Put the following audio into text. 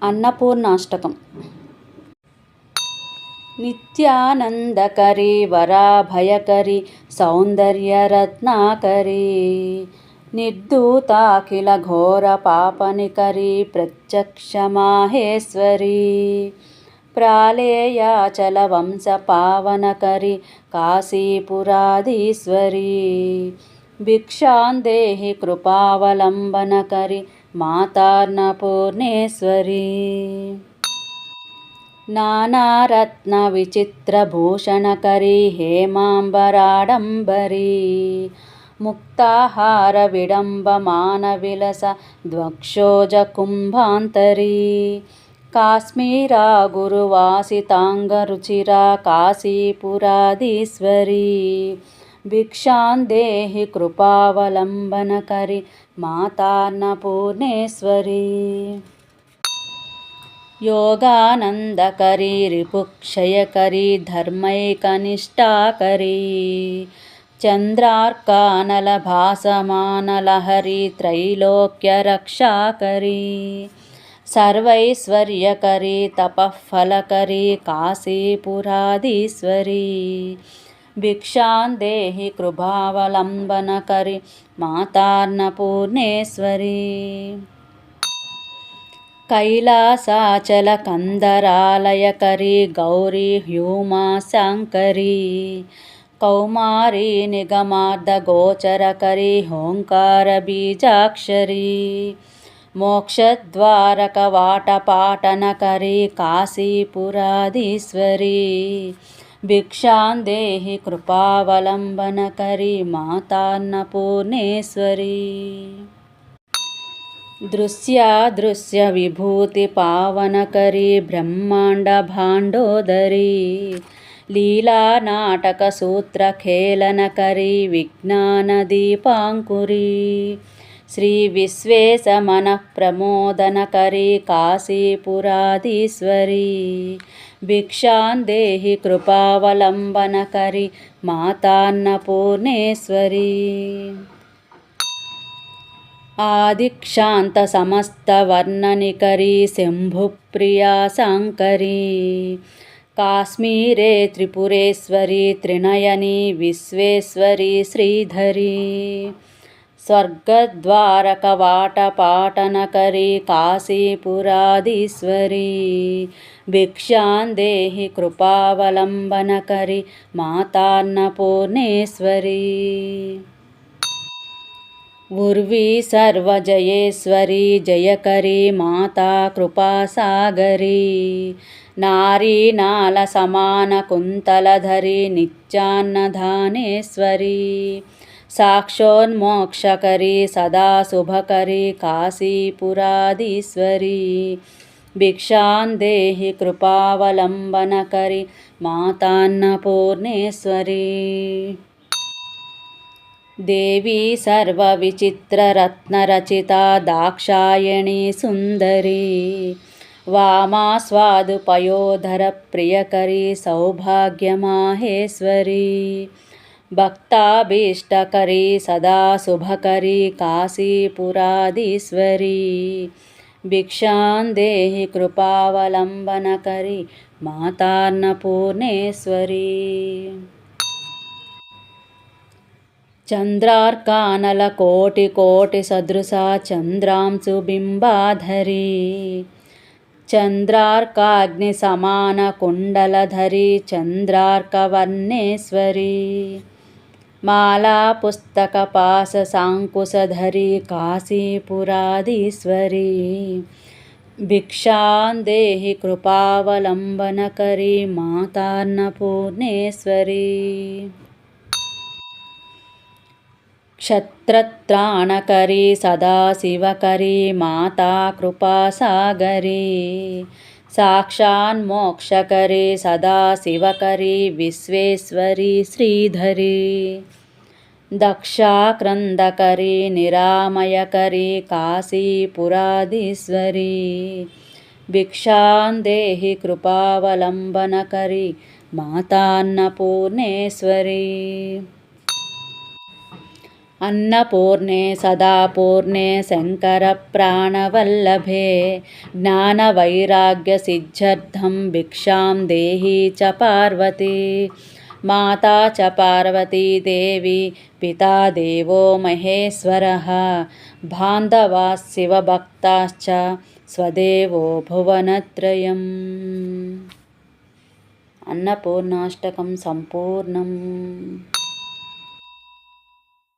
అన్నపూర్ణాష్టకం. నిత్యానందకరీ వరాభయకరీ సౌందర్యరత్నాకరీ నిర్ధూతాఖిల ఘోర పాపనికరీ ప్రత్యక్ష మాహేశ్వరీ ప్రాళేయాచల వంశ పావనకరీ కాశీపురాధీశ్వరీ భిక్షాందేహి కృపావలంబనకరీ మాతాన్నపూర్ణేశ్వరీ నానారత్న విచిత్రభూషణకరీ హేమాంబరాడంబరీ ముక్తాహార విడంబమాన విలస ద్వక్షోజ కుంభాంతరీ కాశ్మీరా గురువాసితాంగరుచిరా కాశీపురాధీశ్వరీ భిక్షాందేహి కృపావలంబనకరీ మాతాన్నపూర్ణేశ్వరీ యోగానందకరీ రిపుక్షయకరీ ధర్మైకనిష్టాకరీ చంద్రార్కానలభాసమానలహరీ త్రైలోక్యరక్షాకరీ సర్వైశ్వర్యకరీ తపఃఫలకరీ కాశీపురాధీశ్వరీ భిక్షాందేహి కృపావలంబనకరీ మాతాన్నపూర్ణేశ్వరీ కైలాసాచల కందరాలయకరీ గౌరీ హ్యూమాశాంకరీ కౌమారీ నిగమార్ధగోచరకరీ ఓంకార బీజాక్షరీ మోక్షద్వారకవాటపాటనకరీ కాశీపురాధీశ్వరీ భిక్షాందేహి కృపావలంబనకరీ మాతాన్నపూర్ణేశ్వరీ దృశ్యాదృశ్య విభూతి పావనకరీ బ్రహ్మాండ భాండోదరీ లీలానాటక సూత్రఖేళనకరీ విజ్ఞానదీపాంకురీ శ్రీ విశ్వేశ మనఃప్రమోదనకరీ కాశీపురాధీశ్వరీ భిక్షాందేహి కృపావలంబనకరీ మాతాన్నపూర్ణేశ్వరీ ఆదిక్షాంత సమస్తవర్ణనికరీ శంభుప్రియా శాంకరీ కాశ్మీరే త్రిపురేశ్వరీ త్రినయనీ విశ్వేశ్వరీ శ్రీధరీ స్వర్గద్వారకవాటపాటనకరీ కాశీపురాధీశ్వరీ భిక్షాందేహి కృపావలంబనకరీ మాతాన్నపూర్ణేశ్వరీ ఉర్వీ సర్వజయేశ్వరీ జయకరీ మాతా కృపాసాగరీ నారీనాళ సమాన కుంతలధరీ నిత్యాన్నదానేశ్వరీ సాక్షోన్మోక్షకరీ సదా శుభకరీ కాశీపురాధీశ్వరీ భిక్షాందేహి కృపావలంబనకరీ మాతాన్నపూర్ణేశ్వరీ దేవీ సర్వవిచిత్రరత్నరచితా దాక్షాయణీ సుందరీ వామాస్వాదుపయోధర ప్రియకరీ సౌభాగ్యమాహేశ్వరీ భక్తాభీష్టకరీ సదా శుభకరీ కాశీపురాధీశ్వరీ భిక్షాందేహి కృపావలంబనకరీ మాతాన్నపూర్ణేశ్వరీ చంద్రార్కానల కోటి కోటి సదృశా చంద్రాంశు బింబాధరీ చంద్రార్కాగ్ని సమాన కుండలధరీ చంద్రార్కవర్ణేశ్వరీ మాలా పుస్తక పాశ సాంకుశధరీ కాశీపురాధీశ్వరీ భిక్షాందేహి కృపావలంబనకరీ మాతాన్నపూర్ణేశ్వరీ క్షత్రత్రాణకరీ సదాశివకరీ మాతా కృపాసాగరీ సాక్షాన్మోక్షకరీ సదాశివకరీ విశ్వేశ్వరీ శ్రీధరీ దక్షాక్రందకరీ నిరామయకరీ కాశీపురాధీశ్వరీ భిక్షాందేహి కృపావలంబనకరీ మాతాన్నపూర్ణేశ్వరీ अन्नपूर्णे सदा पूर्णे शङ्करप्राणवल्लभे ज्ञानवैराग्यसिद्ध्यर्थं भिक्षां देहि च पार्वती माता च पार्वती देवी पिता देवो महेश्वरः बान्धवाः शिवभक्ताश्च स्वदेवो भुवनत्रयम् अन्नपूर्णाष्टकं सम्पूर्णम्।